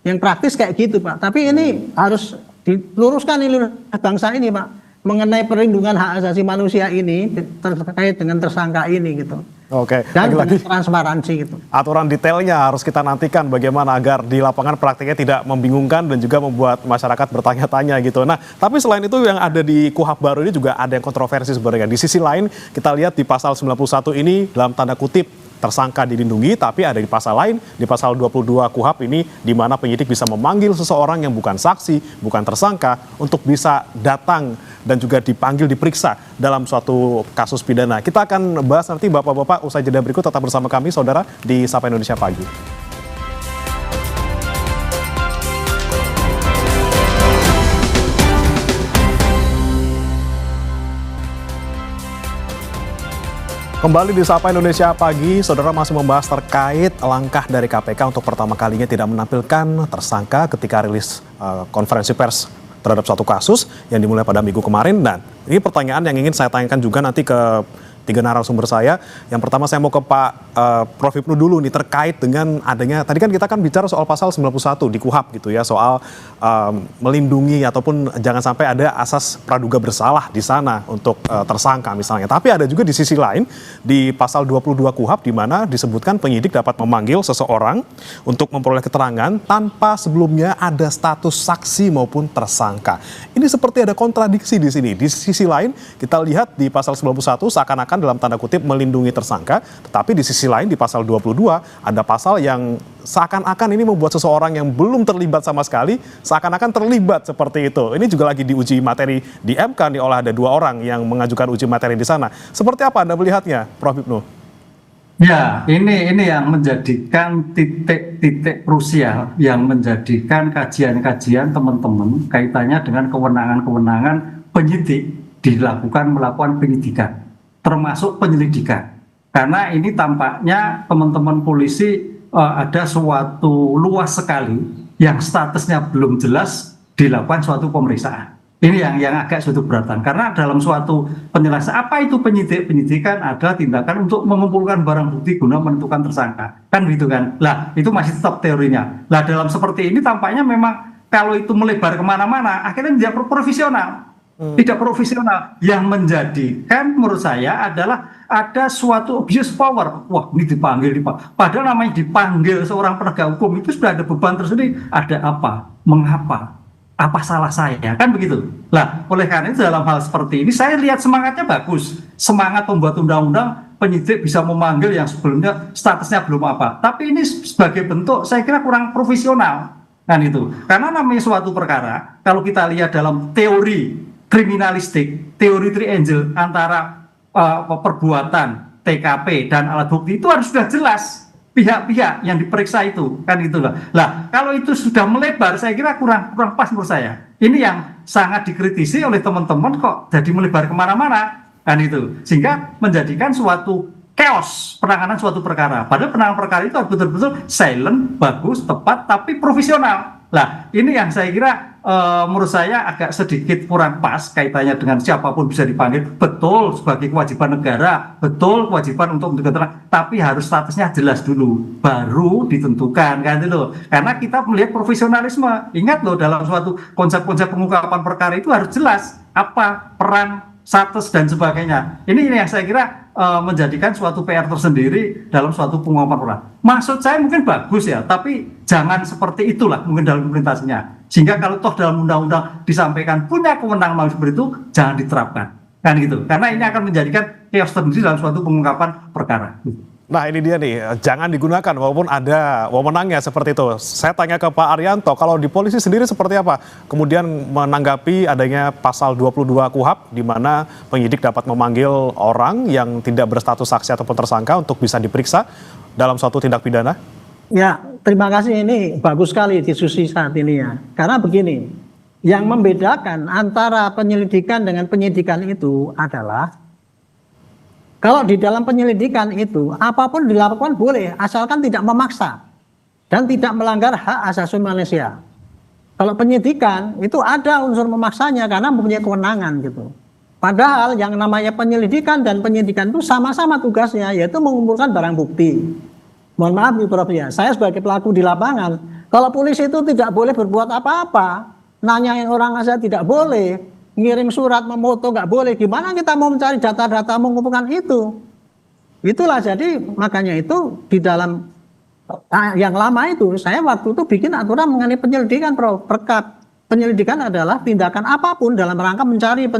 yang praktis kayak gitu Pak. Tapi ini harus diluruskan oleh bangsa ini Pak, mengenai perlindungan hak asasi manusia ini terkait dengan tersangka ini gitu. Dan lagi transparansi gitu. Aturan detailnya harus kita nantikan bagaimana agar di lapangan praktiknya tidak membingungkan dan juga membuat masyarakat bertanya-tanya gitu. Nah, tapi selain itu yang ada di KUHP baru ini juga ada yang kontroversi sebenarnya. Di sisi lain kita lihat di pasal 91 ini dalam tanda kutip tersangka dilindungi, tapi ada di pasal lain, di pasal 22 KUHP ini, di mana penyidik bisa memanggil seseorang yang bukan saksi, bukan tersangka, untuk bisa datang dan juga dipanggil, diperiksa dalam suatu kasus pidana. Kita akan bahas nanti Bapak-Bapak usai jeda berikut, tetap bersama kami, Saudara, di Sapa Indonesia Pagi. Kembali di Sapa Indonesia Pagi, Saudara masih membahas terkait langkah dari KPK untuk pertama kalinya tidak menampilkan tersangka ketika rilis konferensi pers terhadap suatu kasus yang dimulai pada minggu kemarin. Dan ini pertanyaan yang ingin saya tanyakan juga nanti ke tiga narasumber saya. Yang pertama saya mau ke Pak Prof. Hipnu dulu nih terkait dengan adanya, tadi kan kita bicara soal pasal 91 di KUHP gitu ya, soal melindungi ataupun jangan sampai ada asas praduga bersalah di sana untuk tersangka misalnya. Tapi ada juga di sisi lain di pasal 22 KUHP di mana disebutkan penyidik dapat memanggil seseorang untuk memperoleh keterangan tanpa sebelumnya ada status saksi maupun tersangka. Ini seperti ada kontradiksi di sini. Di sisi lain kita lihat di pasal 91 seakan-akan dalam tanda kutip melindungi tersangka, tetapi di sisi lain di pasal 22 ada pasal yang seakan-akan ini membuat seseorang yang belum terlibat sama sekali seakan-akan terlibat seperti itu. Ini juga lagi diuji materi di MK nih, oleh ada 2 orang yang mengajukan uji materi di sana. Seperti apa Anda melihatnya, Prof. Hipnu? Ya, ini yang menjadikan titik-titik krusial yang menjadikan kajian-kajian teman-teman kaitannya dengan kewenangan-kewenangan penyidik melakukan penyidikan, termasuk penyelidikan. Karena ini tampaknya teman-teman polisi ada suatu luas sekali yang statusnya belum jelas dilakukan suatu pemeriksaan. Ini yang agak suatu beratan, karena dalam suatu penjelasan apa itu penyidikan adalah tindakan untuk mengumpulkan barang bukti guna menentukan tersangka, kan gitu kan. Lah itu masih tetap teorinya. Lah dalam seperti ini tampaknya memang kalau itu melebar kemana-mana akhirnya tidak profesional. Tidak profesional, yang menjadikan menurut saya adalah ada suatu abuse power. Wah, ini dipanggil. Padahal namanya dipanggil seorang penegak hukum itu sudah ada beban tersendiri. Ada apa? Mengapa? Apa salah saya? Kan begitu. Lah, oleh karena itu dalam hal seperti ini saya lihat semangatnya bagus. Semangat pembuat undang-undang, penyidik bisa memanggil yang sebelumnya statusnya belum apa. Tapi ini sebagai bentuk saya kira kurang profesional. Kan itu. Karena namanya suatu perkara, kalau kita lihat dalam teori kriminalistik, teori triangle antara perbuatan, TKP dan alat bukti itu harus sudah jelas pihak-pihak yang diperiksa itu, kan itulah. Lah, kalau itu sudah melebar, saya kira kurang pas menurut saya. Ini yang sangat dikritisi oleh teman-teman kok jadi melebar kemana-mana, kan itu. Sehingga menjadikan suatu chaos penanganan suatu perkara. Padahal penanganan perkara itu harus betul-betul silent, bagus, tepat, tapi profesional. Lah, ini yang saya kira menurut saya agak sedikit kurang pas kaitannya dengan siapapun bisa dipanggil. Betul sebagai kewajiban negara, betul kewajiban untuk menentukan, tapi harus statusnya jelas dulu, baru ditentukan, kan itu loh. Karena kita melihat profesionalisme. Ingat loh, dalam suatu konsep-konsep pengungkapan perkara itu harus jelas apa peran, status dan sebagainya. Ini yang saya kira menjadikan suatu PR tersendiri dalam suatu pengungkapan perkara. Maksud saya mungkin bagus ya, tapi jangan seperti itulah mungkin dalam implementasinya. Sehingga kalau toh dalam undang-undang disampaikan punya kewenangan seperti itu, jangan diterapkan, kan gitu. Karena ini akan menjadikan chaos tersendiri dalam suatu pengungkapan perkara. Nah ini dia nih, jangan digunakan walaupun ada wewenangnya seperti itu. Saya tanya ke Pak Arianto, kalau di polisi sendiri seperti apa? Kemudian menanggapi adanya pasal 22 KUHP di mana penyidik dapat memanggil orang yang tidak berstatus saksi ataupun tersangka untuk bisa diperiksa dalam suatu tindak pidana? Ya, terima kasih, ini bagus sekali diskusi saat ini ya. Karena begini, yang membedakan antara penyelidikan dengan penyidikan itu adalah kalau di dalam penyelidikan itu apapun dilakukan boleh asalkan tidak memaksa dan tidak melanggar hak asasi manusia. Kalau penyidikan itu ada unsur memaksanya karena mempunyai kewenangan gitu. Padahal yang namanya penyelidikan dan penyidikan itu sama-sama tugasnya, yaitu mengumpulkan barang bukti. Mohon maaf nih Prof ya, saya sebagai pelaku di lapangan, kalau polisi itu tidak boleh berbuat apa-apa, nanyain orang aja tidak boleh, ngirim surat, memoto nggak boleh, gimana kita mau mencari data-data mengumpulkan itu? Itulah, jadi makanya itu di dalam yang lama itu, saya waktu itu bikin aturan mengenai penyelidikan, Prof. Perkap. Penyelidikan adalah tindakan apapun dalam rangka mencari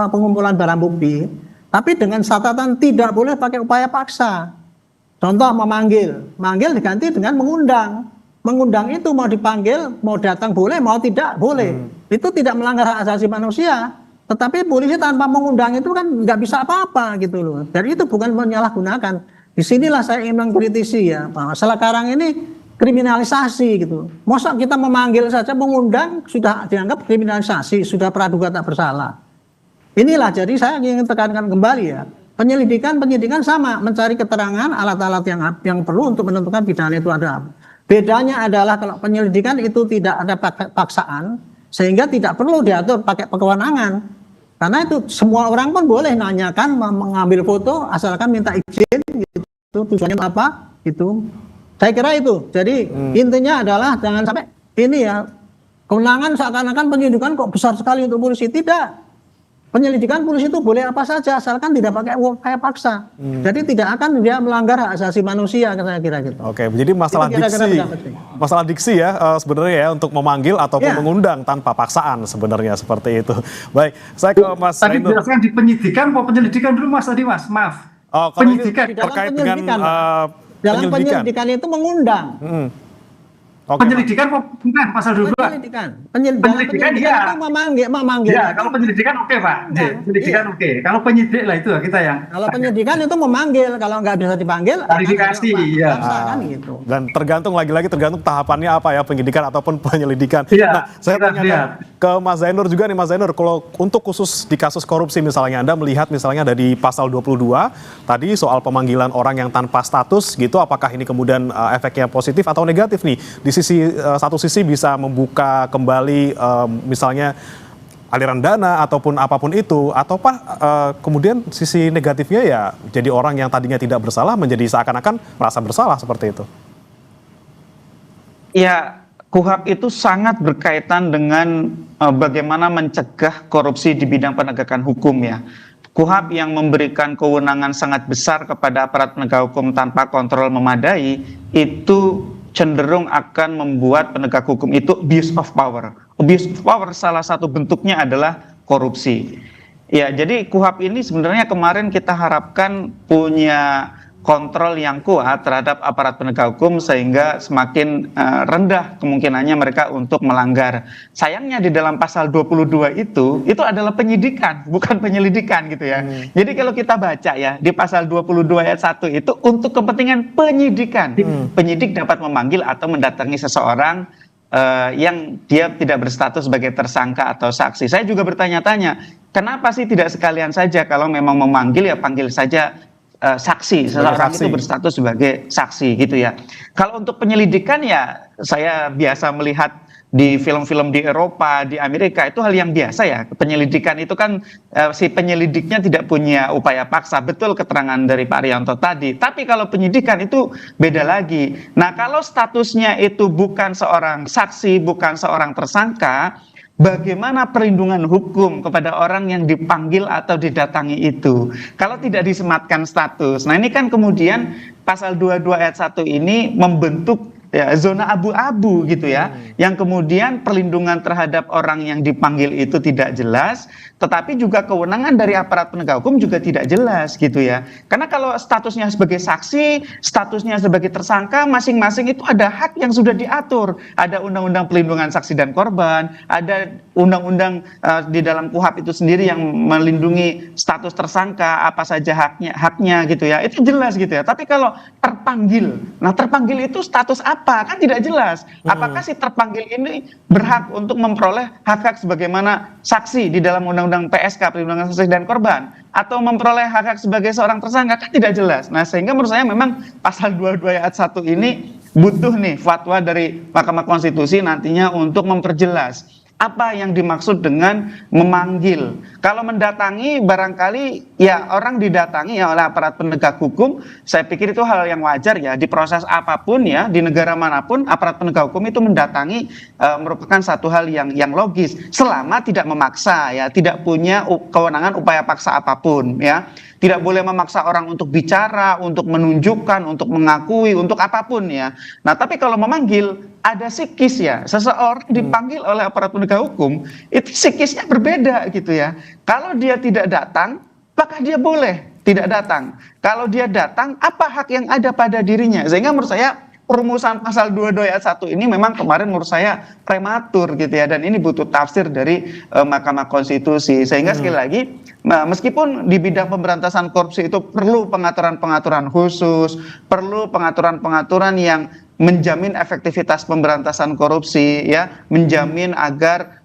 pengumpulan barang bukti, tapi dengan catatan tidak boleh pakai upaya paksa. Contoh memanggil, manggil diganti dengan mengundang. Mengundang itu mau dipanggil, mau datang boleh, mau tidak boleh. Itu tidak melanggar hak asasi manusia. Tetapi polisi tanpa mengundang itu kan nggak bisa apa-apa gitu loh. Dan itu bukan menyalahgunakan. Disinilah saya ingin mengkritisi ya, bahwa sekarang ini kriminalisasi gitu. Masa kita memanggil saja, mengundang sudah dianggap kriminalisasi, sudah praduga tak bersalah. Inilah, jadi saya ingin tekankan kembali ya. Penyidikan sama, mencari keterangan, alat-alat yang perlu untuk menentukan pidana itu ada apa. Bedanya adalah kalau penyelidikan itu tidak ada paksaan, sehingga tidak perlu diatur pakai kewenangan. Karena itu semua orang pun boleh nanyakan, mengambil foto asalkan minta izin gitu. Tujuannya apa? Gitu. Saya kira itu. Jadi intinya adalah jangan sampai ini ya, kewenangan seakan-akan penyidikan kok besar sekali untuk polisi. Tidak. Penyelidikan polisi itu boleh apa saja asalkan tidak pakai upaya paksa. Jadi tidak akan dia melanggar hak asasi manusia, saya kira gitu. Oke, jadi masalah Itu kira-kira diksi, pendapatnya. masalah diksi ya sebenarnya ya untuk memanggil ataupun mengundang tanpa paksaan sebenarnya seperti itu. Baik, saya ke Mas Tadi Zainur. jelaskan di penyidikan, penyelidikan dulu Mas tadi Mas, maaf. Oh, kalau ini Penyidikan. terkait dengan Dalam penyelidikan. penyelidikan itu mengundang. Oke, Penyelidikan bukan pasal 22. Penyelidikan. Penyelidikan, iya. itu memanggil. Ya, kalau penyelidikan oke Pak. Penyelidikan oke. Kalau penyidik lah itu kita yang Kalau penyelidikan itu memanggil, kalau nggak bisa dipanggil, klarifikasi, iya. kan gitu. dan tergantung lagi-lagi tergantung tahapannya apa ya, penyidikan ataupun penyelidikan. Iya, Nah, saya kita tanyakan lihat. ke Mas Zainur juga nih, Mas Zainur, kalau untuk khusus di kasus korupsi misalnya, Anda melihat misalnya dari pasal 22 tadi soal pemanggilan orang yang tanpa status gitu, apakah ini kemudian efeknya positif atau negatif nih? Di sisi satu sisi bisa membuka kembali misalnya aliran dana ataupun apapun itu, atau kemudian sisi negatifnya ya jadi orang yang tadinya tidak bersalah menjadi seakan-akan merasa bersalah seperti itu. Ya, KUHP itu sangat berkaitan dengan bagaimana mencegah korupsi di bidang penegakan hukum ya. KUHP yang memberikan kewenangan sangat besar kepada aparat penegak hukum tanpa kontrol memadai itu cenderung akan membuat penegak hukum itu abuse of power. Abuse of power salah satu bentuknya adalah korupsi. Ya, jadi KUHP ini sebenarnya kemarin kita harapkan punya kontrol yang kuat terhadap aparat penegak hukum sehingga semakin rendah kemungkinannya mereka untuk melanggar. Sayangnya di dalam pasal 22 itu adalah penyidikan, bukan penyelidikan gitu ya. Jadi kalau kita baca ya di pasal 22 ayat 1 itu untuk kepentingan penyidikan. Penyidik dapat memanggil atau mendatangi seseorang yang dia tidak berstatus sebagai tersangka atau saksi. Saya juga bertanya-tanya, kenapa sih tidak sekalian saja kalau memang memanggil ya panggil saja saksi, seseorang itu berstatus sebagai saksi gitu ya. Kalau untuk penyelidikan ya saya biasa melihat di film-film di Eropa, di Amerika itu hal yang biasa ya. Penyelidikan itu kan si penyelidiknya tidak punya upaya paksa, betul keterangan dari Pak Rianto tadi. Tapi kalau penyidikan itu beda lagi. Nah, kalau statusnya itu bukan seorang saksi, bukan seorang tersangka, bagaimana perlindungan hukum kepada orang yang dipanggil atau didatangi itu? Kalau tidak disematkan status. Nah, ini kan kemudian pasal 22 ayat 1 ini membentuk ya, zona abu-abu gitu ya. Yang kemudian perlindungan terhadap orang yang dipanggil itu tidak jelas, tetapi juga kewenangan dari aparat penegak hukum juga tidak jelas gitu ya. Karena kalau statusnya sebagai saksi, statusnya sebagai tersangka, masing-masing itu ada hak yang sudah diatur. Ada undang-undang pelindungan saksi dan korban, ada undang-undang di dalam KUHP itu sendiri yang melindungi status tersangka, apa saja haknya gitu ya. Itu jelas gitu ya. Tapi kalau terpanggil, nah terpanggil itu status apa? Kan tidak jelas. Apakah si terpanggil ini berhak untuk memperoleh hak-hak sebagaimana saksi di dalam undang-undang PSK, pelindungan saksi dan korban, atau memperoleh hak-hak sebagai seorang tersangka? Kan tidak jelas. Nah, sehingga menurut saya memang pasal 22 ayat 1 ini butuh nih fatwa dari Mahkamah Konstitusi nantinya untuk memperjelas apa yang dimaksud dengan memanggil. Kalau mendatangi barangkali ya orang didatangi ya oleh aparat penegak hukum, saya pikir itu hal yang wajar ya. Di proses apapun ya, di negara manapun aparat penegak hukum itu mendatangi merupakan satu hal yang logis selama tidak memaksa ya, tidak punya kewenangan upaya paksa apapun ya. Tidak boleh memaksa orang untuk bicara, untuk menunjukkan, untuk mengakui, untuk apapun ya. Nah, tapi kalau memanggil ada psikis ya. Seseorang dipanggil oleh aparat penegak hukum, itu psikisnya berbeda gitu ya. Kalau dia tidak datang, maka dia boleh tidak datang. Kalau dia datang, apa hak yang ada pada dirinya? Sehingga menurut saya perumusan pasal 22 ayat 1 ini memang kemarin menurut saya prematur gitu ya, dan ini butuh tafsir dari Mahkamah Konstitusi. Sehingga sekali lagi meskipun di bidang pemberantasan korupsi itu perlu pengaturan-pengaturan khusus, perlu pengaturan-pengaturan yang menjamin efektivitas pemberantasan korupsi ya, menjamin agar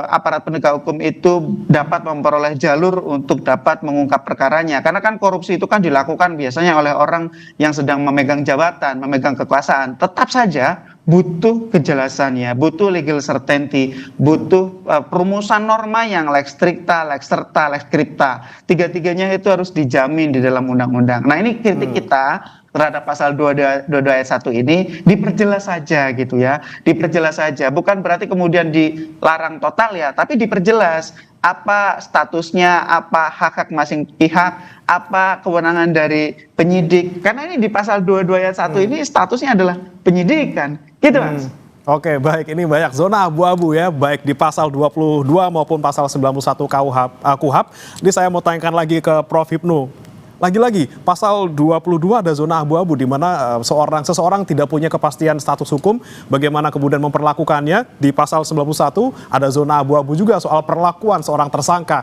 aparat penegak hukum itu dapat memperoleh jalur untuk dapat mengungkap perkaranya. Karena kan korupsi itu kan dilakukan biasanya oleh orang yang sedang memegang jabatan, memegang kekuasaan. Tetap saja butuh kejelasannya, butuh legal certainty, butuh perumusan norma yang lex stricta, lex serta, lex scripta. Tiga-tiganya itu harus dijamin di dalam undang-undang. Nah, ini kritik kita terhadap pasal 22 ayat 1 ini diperjelas saja gitu ya. Diperjelas saja. Bukan berarti kemudian dilarang total ya, tapi diperjelas apa statusnya, apa hak-hak masing pihak, apa kewenangan dari penyidik. Karena ini di pasal 22 ayat 1 ini statusnya adalah penyidikan. Gitu, Mas. Oke, baik, ini banyak zona abu-abu ya, baik di pasal 22 maupun pasal 91 KUHAP. Ini saya mau tanyakan lagi ke Prof. Hipnu. Lagi-lagi, pasal 22 ada zona abu-abu di mana seseorang tidak punya kepastian status hukum, bagaimana kemudian memperlakukannya. Di pasal 91 ada zona abu-abu juga soal perlakuan seorang tersangka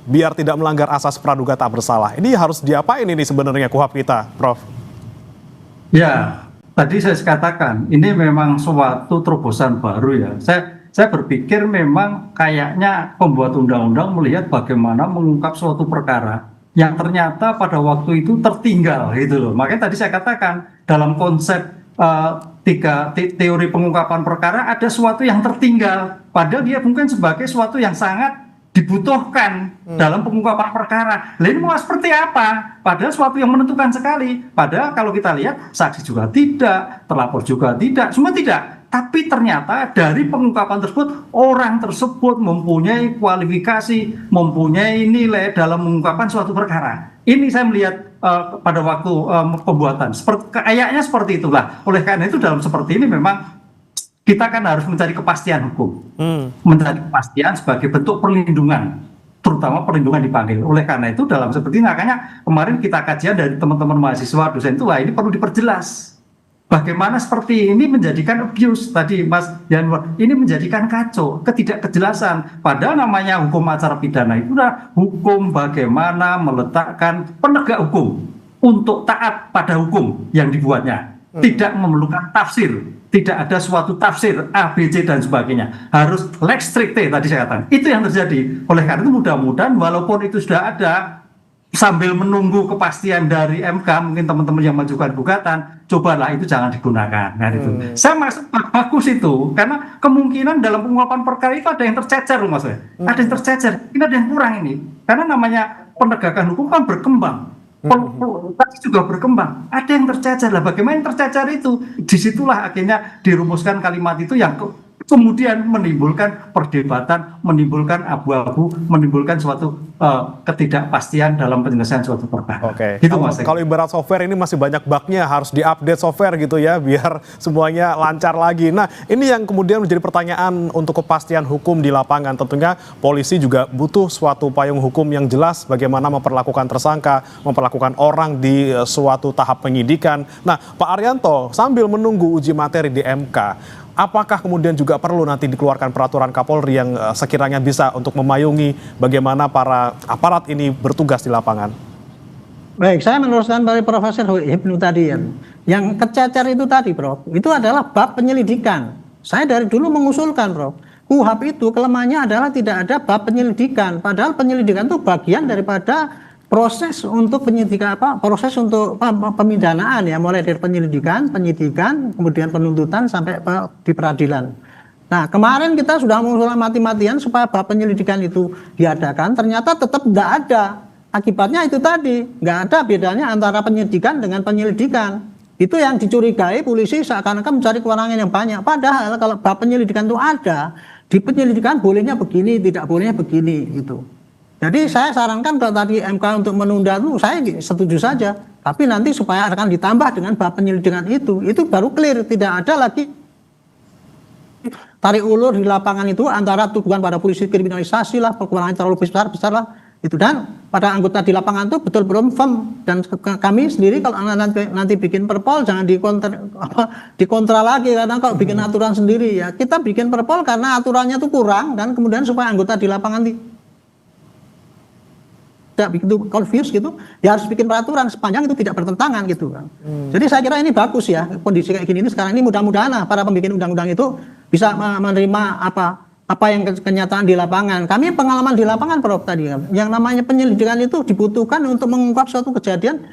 biar tidak melanggar asas praduga tak bersalah. Ini harus diapain ini sebenarnya KUHAP kita, Prof? Ya, tadi saya katakan ini memang suatu terobosan baru ya. Saya berpikir memang kayaknya pembuat undang-undang melihat bagaimana mengungkap suatu perkara yang ternyata pada waktu itu tertinggal gitu loh. Makanya tadi saya katakan dalam konsep teori pengungkapan perkara ada sesuatu yang tertinggal, padahal dia mungkin sebagai sesuatu yang sangat dibutuhkan dalam pengungkapan perkara. Lain mau seperti apa? Padahal sesuatu yang menentukan sekali. Padahal kalau kita lihat saksi juga tidak, terlapor juga tidak, semua tidak. Tapi ternyata dari pengungkapan tersebut orang tersebut mempunyai kualifikasi, mempunyai nilai dalam mengungkapkan suatu perkara. Ini saya melihat pada waktu pembuatan. Kayaknya seperti itulah. Oleh karena itu dalam seperti ini memang kita kan harus mencari kepastian hukum, mencari kepastian sebagai bentuk perlindungan, terutama perlindungan dipanggil. Oleh karena itu dalam seperti ini, makanya kemarin kita kajian dari teman-teman mahasiswa dosen itu, ini perlu diperjelas. Bagaimana seperti ini menjadikan abuse tadi Mas Yanwar, ini menjadikan kacau, ketidakjelasan. Padahal namanya hukum acara pidana itu adalah hukum bagaimana meletakkan penegak hukum untuk taat pada hukum yang dibuatnya. Tidak memerlukan tafsir, tidak ada suatu tafsir A, B, C dan sebagainya. Harus lex stricte tadi saya katakan. Itu yang terjadi. Oleh karena itu mudah-mudahan walaupun itu sudah ada, sambil menunggu kepastian dari MK, mungkin teman-teman yang mengajukan gugatan, cobalah itu jangan digunakan. Nah, itu. Saya maksud bagus itu, karena kemungkinan dalam pengungkapan perkara itu ada yang tercecer, Mas. Ada yang tercecer, ini ada yang kurang ini. Karena namanya penegakan hukum kan berkembang. Tapi juga berkembang, ada yang tercecer lah. Bagaimana yang tercecer itu? Disitulah akhirnya dirumuskan kalimat itu yang kemudian menimbulkan perdebatan, menimbulkan abu-abu, menimbulkan suatu ketidakpastian dalam penyelesaian suatu perkara. Oke. Gitu, Mas. Kalau ibarat software ini masih banyak bugnya, harus diupdate software gitu ya, biar semuanya lancar lagi. Nah, ini yang kemudian menjadi pertanyaan untuk kepastian hukum di lapangan. Tentunya polisi juga butuh suatu payung hukum yang jelas bagaimana memperlakukan tersangka, memperlakukan orang di suatu tahap penyidikan. Nah, Pak Arianto, sambil menunggu uji materi di MK, apakah kemudian juga perlu nanti dikeluarkan peraturan Kapolri yang sekiranya bisa untuk memayungi bagaimana para aparat ini bertugas di lapangan? Baik, saya meneruskan dari Profesor Hipnu tadi ya. Yang kececer itu tadi, Prof, itu adalah bab penyelidikan. Saya dari dulu mengusulkan, Prof, KUHAP itu kelemahannya adalah tidak ada bab penyelidikan. Padahal penyelidikan itu bagian daripada proses untuk penyidikan proses untuk pemidanaan ya, mulai dari penyelidikan, penyidikan, kemudian penuntutan sampai di peradilan. Nah, kemarin kita sudah mengusulkan mati-matian supaya bab penyelidikan itu diadakan, ternyata tetap tidak ada. Akibatnya itu tadi, nggak ada bedanya antara penyidikan dengan penyelidikan. Itu yang dicurigai polisi seakan-akan mencari kewenangan yang banyak. Padahal kalau bab penyelidikan itu ada, di penyelidikan bolehnya begini, tidak bolehnya begini gitu. Jadi saya sarankan kalau tadi MK untuk menunda itu saya setuju saja. Tapi nanti supaya akan ditambah dengan bab penyelidikan itu baru clear. Tidak ada lagi tarik ulur di lapangan itu antara tuduhan pada polisi kriminalisasi lah, kewenangan terlalu besar lah. Itu dan pada anggota di lapangan itu betul-betul firm. Dan kami sendiri kalau nanti bikin perpol jangan dikontra lagi, karena kalau bikin aturan sendiri ya kita bikin perpol karena aturannya itu kurang dan kemudian supaya anggota di lapangan tidak begitu confused gitu, ya harus bikin peraturan sepanjang itu tidak bertentangan gitu kan. Jadi saya kira ini bagus ya, kondisi kayak gini ini sekarang ini mudah-mudahan para pembikin undang-undang itu bisa menerima apa yang kenyataan di lapangan. Kami pengalaman di lapangan, Prof, tadi kan, yang namanya penyelidikan itu dibutuhkan untuk mengungkap suatu kejadian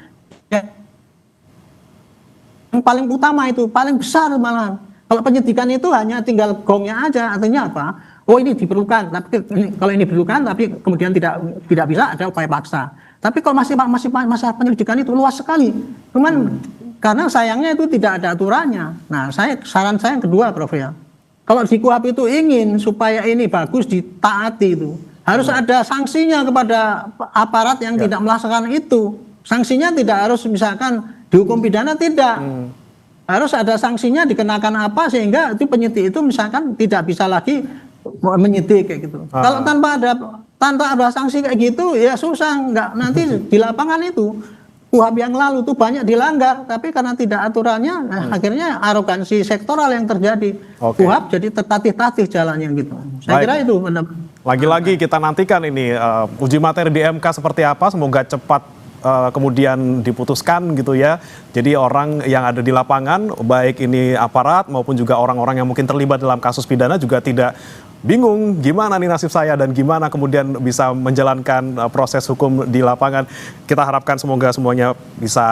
yang paling utama itu, paling besar malahan. Kalau penyidikan itu hanya tinggal gongnya aja, artinya apa? Oh ini diperlukan, tapi kalau ini diperlukan, tapi kemudian tidak bisa ada upaya paksa. Tapi kalau masih masa penyelidikan itu luas sekali. Cuman karena sayangnya itu tidak ada aturannya. Nah, saran saya yang kedua, Prof ya. Kalau di KUHP itu ingin supaya ini bagus ditaati itu, harus ada sanksinya kepada aparat yang tidak melaksanakan itu. Sanksinya tidak harus misalkan dihukum pidana, tidak. Harus ada sanksinya, dikenakan apa sehingga itu penyidik itu misalkan tidak bisa lagi menyidik kayak gitu. Kalau tanpa ada sanksi kayak gitu ya susah, nggak nanti di lapangan itu KUHP yang lalu tuh banyak dilanggar, tapi karena tidak aturannya akhirnya arogansi sektoral yang terjadi. KUHP jadi tertatih-tatih jalannya gitu. Saya kira itu. Lagi-lagi kita nantikan ini uji materi di MK seperti apa, semoga cepat kemudian diputuskan gitu ya. Jadi orang yang ada di lapangan, baik ini aparat maupun juga orang-orang yang mungkin terlibat dalam kasus pidana juga tidak bingung gimana nih nasib saya dan gimana kemudian bisa menjalankan proses hukum di lapangan. Kita harapkan semoga semuanya bisa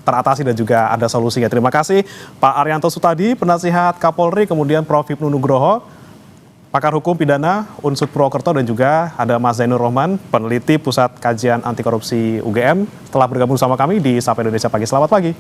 teratasi dan juga ada solusinya. Terima kasih Pak Arianto Sutadi, penasihat Kapolri, kemudian Prof Hipnu Nugroho, pakar hukum pidana Unsud Purwokerto, dan juga ada Mas Zainur Rohman, peneliti Pusat Kajian Anti Korupsi UGM, telah bergabung sama kami di Sapa Indonesia Pagi. Selamat pagi.